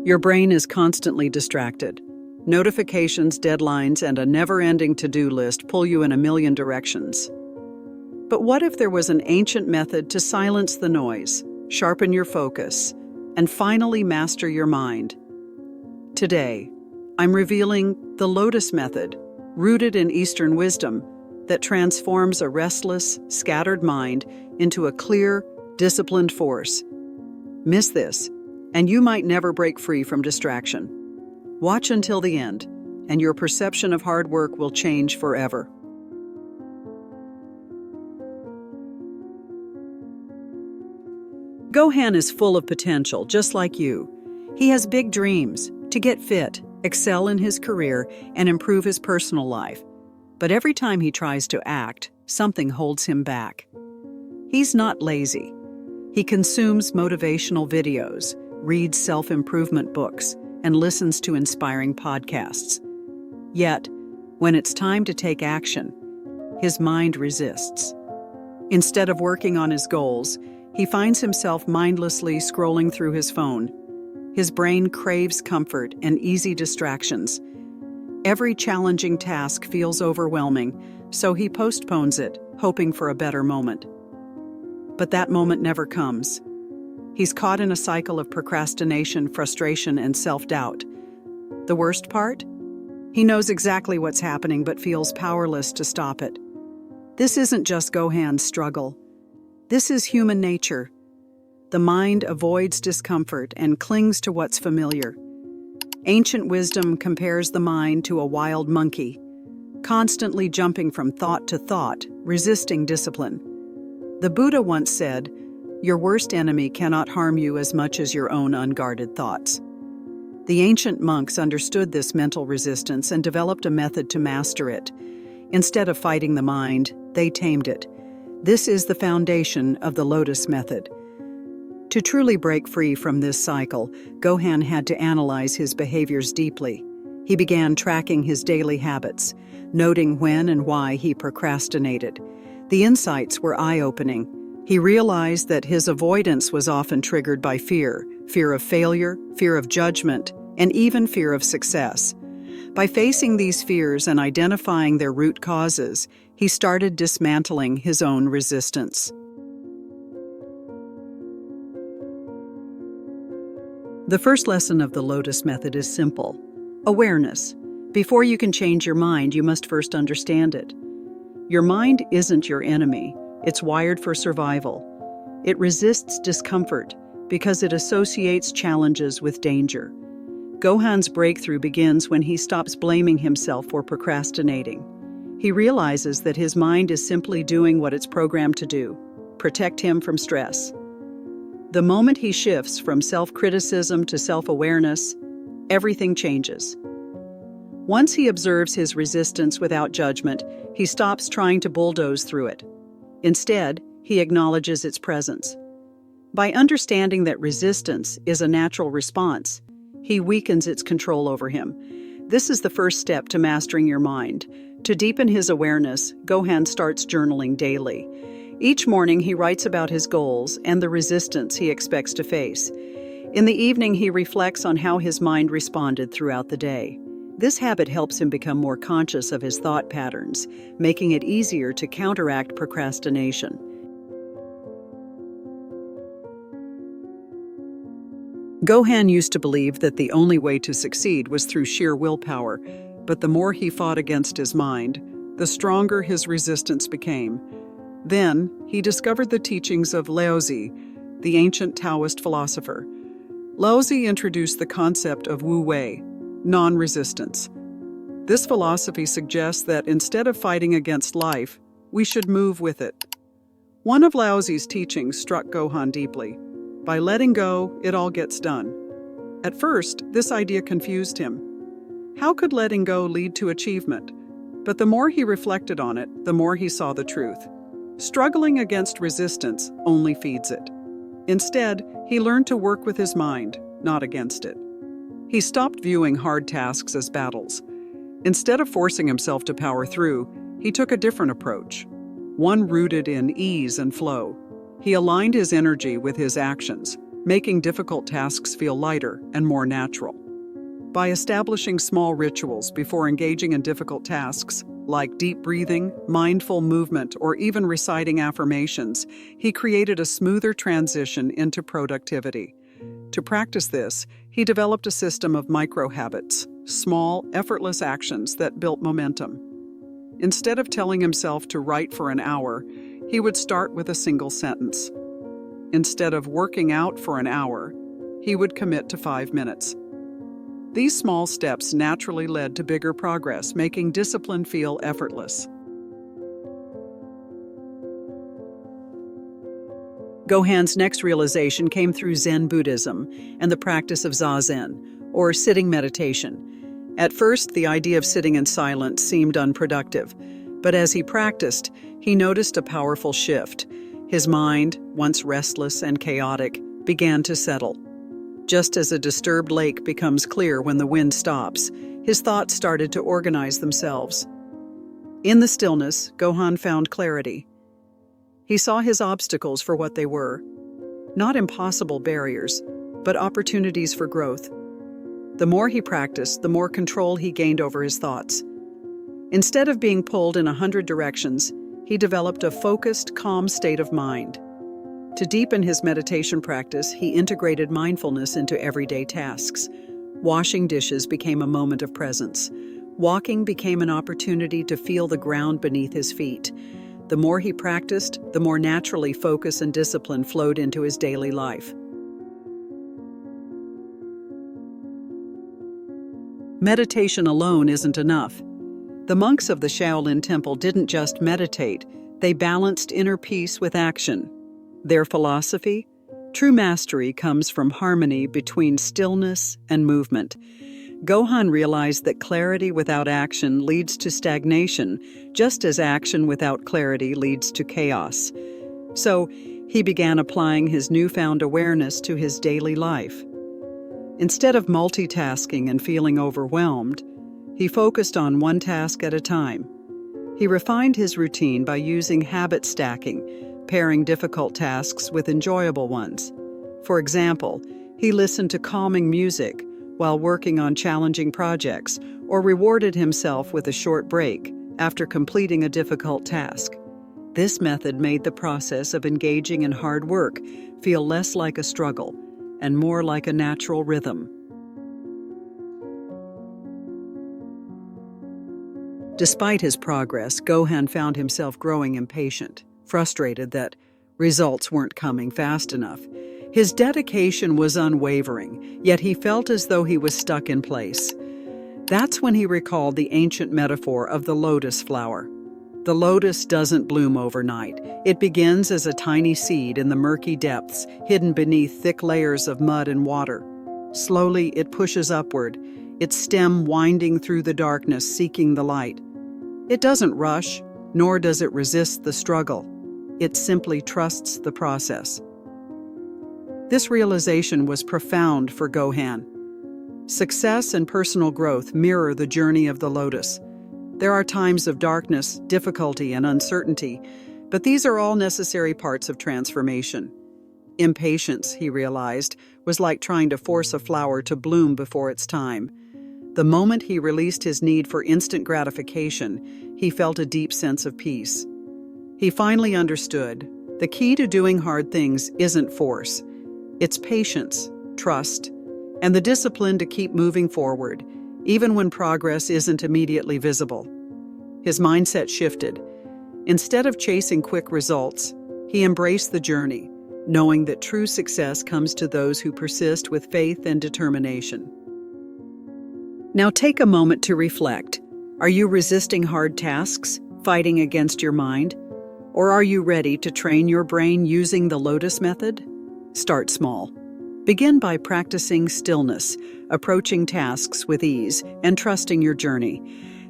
Your brain is constantly distracted. Notifications, deadlines, and a never-ending to-do list pull you in a million directions. But what if there was an ancient method to silence the noise, sharpen your focus, and finally master your mind? Today, I'm revealing the Lotus Method, rooted in Eastern wisdom, that transforms a restless, scattered mind into a clear, disciplined force. Miss this, and you might never break free from distraction. Watch until the end, and your perception of hard work will change forever. Gohan is full of potential, just like you. He has big dreams to get fit, excel in his career, and improve his personal life. But every time he tries to act, something holds him back. He's not lazy. He consumes motivational videos, reads self-improvement books, and listens to inspiring podcasts. Yet, when it's time to take action, his mind resists. Instead of working on his goals, he finds himself mindlessly scrolling through his phone. His brain craves comfort and easy distractions. Every challenging task feels overwhelming, so he postpones it, hoping for a better moment. But that moment never comes. He's caught in a cycle of procrastination, frustration, and self-doubt. The worst part? He knows exactly what's happening but feels powerless to stop it. This isn't just Gohan's struggle. This is human nature. The mind avoids discomfort and clings to what's familiar. Ancient wisdom compares the mind to a wild monkey, constantly jumping from thought to thought, resisting discipline. The Buddha once said, "Your worst enemy cannot harm you as much as your own unguarded thoughts." The ancient monks understood this mental resistance and developed a method to master it. Instead of fighting the mind, they tamed it. This is the foundation of the Lotus Method. To truly break free from this cycle, Gohan had to analyze his behaviors deeply. He began tracking his daily habits, noting when and why he procrastinated. The insights were eye-opening. He realized that his avoidance was often triggered by fear of failure, fear of judgment, and even fear of success. By facing these fears and identifying their root causes, he started dismantling his own resistance. The first lesson of the Lotus Method is simple: awareness. Before you can change your mind, you must first understand it. Your mind isn't your enemy. It's wired for survival. It resists discomfort because it associates challenges with danger. Gohan's breakthrough begins when he stops blaming himself for procrastinating. He realizes that his mind is simply doing what it's programmed to do: protect him from stress. The moment he shifts from self-criticism to self-awareness, everything changes. Once he observes his resistance without judgment, he stops trying to bulldoze through it. Instead, he acknowledges its presence. By understanding that resistance is a natural response, he weakens its control over him. This is the first step to mastering your mind. To deepen his awareness, Gohan starts journaling daily. Each morning, he writes about his goals and the resistance he expects to face. In the evening, he reflects on how his mind responded throughout the day. This habit helps him become more conscious of his thought patterns, making it easier to counteract procrastination. Gohan used to believe that the only way to succeed was through sheer willpower, but the more he fought against his mind, the stronger his resistance became. Then, he discovered the teachings of Laozi, the ancient Taoist philosopher. Laozi introduced the concept of Wu Wei, non-resistance. This philosophy suggests that instead of fighting against life, we should move with it. One of Laozi's teachings struck Gohan deeply. By letting go, it all gets done. At first, this idea confused him. How could letting go lead to achievement? But the more he reflected on it, the more he saw the truth. Struggling against resistance only feeds it. Instead, he learned to work with his mind, not against it. He stopped viewing hard tasks as battles. Instead of forcing himself to power through, he took a different approach, one rooted in ease and flow. He aligned his energy with his actions, making difficult tasks feel lighter and more natural. By establishing small rituals before engaging in difficult tasks, like deep breathing, mindful movement, or even reciting affirmations, he created a smoother transition into productivity. To practice this, he developed a system of micro-habits, small, effortless actions that built momentum. Instead of telling himself to write for an hour, he would start with a single sentence. Instead of working out for an hour, he would commit to 5 minutes. These small steps naturally led to bigger progress, making discipline feel effortless. Gohan's next realization came through Zen Buddhism and the practice of Zazen, or sitting meditation. At first, the idea of sitting in silence seemed unproductive, but as he practiced, he noticed a powerful shift. His mind, once restless and chaotic, began to settle. Just as a disturbed lake becomes clear when the wind stops, his thoughts started to organize themselves. In the stillness, Gohan found clarity. He saw his obstacles for what they were, not impossible barriers, but opportunities for growth. The more he practiced, the more control he gained over his thoughts. Instead of being pulled in 100 directions, he developed a focused, calm state of mind. To deepen his meditation practice, he integrated mindfulness into everyday tasks. Washing dishes became a moment of presence. Walking became an opportunity to feel the ground beneath his feet. The more he practiced, the more naturally focus and discipline flowed into his daily life. Meditation alone isn't enough. The monks of the Shaolin Temple didn't just meditate, they balanced inner peace with action. Their philosophy? True mastery comes from harmony between stillness and movement. Gohan realized that clarity without action leads to stagnation, just as action without clarity leads to chaos. So, he began applying his newfound awareness to his daily life. Instead of multitasking and feeling overwhelmed, he focused on one task at a time. He refined his routine by using habit stacking, pairing difficult tasks with enjoyable ones. For example, he listened to calming music while working on challenging projects, or rewarded himself with a short break after completing a difficult task. This method made the process of engaging in hard work feel less like a struggle and more like a natural rhythm. Despite his progress, Gohan found himself growing impatient, frustrated that results weren't coming fast enough. His dedication was unwavering, yet he felt as though he was stuck in place. That's when he recalled the ancient metaphor of the lotus flower. The lotus doesn't bloom overnight. It begins as a tiny seed in the murky depths, hidden beneath thick layers of mud and water. Slowly, it pushes upward, its stem winding through the darkness, seeking the light. It doesn't rush, nor does it resist the struggle. It simply trusts the process. This realization was profound for Gohan. Success and personal growth mirror the journey of the lotus. There are times of darkness, difficulty, and uncertainty, but these are all necessary parts of transformation. Impatience, he realized, was like trying to force a flower to bloom before its time. The moment he released his need for instant gratification, he felt a deep sense of peace. He finally understood the key to doing hard things isn't force. It's patience, trust, and the discipline to keep moving forward, even when progress isn't immediately visible. His mindset shifted. Instead of chasing quick results, he embraced the journey, knowing that true success comes to those who persist with faith and determination. Now take a moment to reflect. Are you resisting hard tasks, fighting against your mind? Or are you ready to train your brain using the Lotus Method? Start small. Begin by practicing stillness, approaching tasks with ease, and trusting your journey.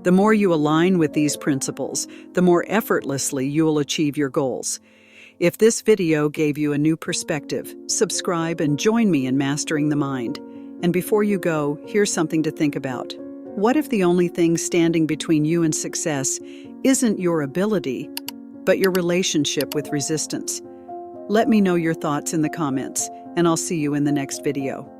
The more you align with these principles, the more effortlessly you will achieve your goals. If this video gave you a new perspective, subscribe and join me in mastering the mind. And before you go, here's something to think about. What if the only thing standing between you and success isn't your ability, but your relationship with resistance? Let me know your thoughts in the comments, and I'll see you in the next video.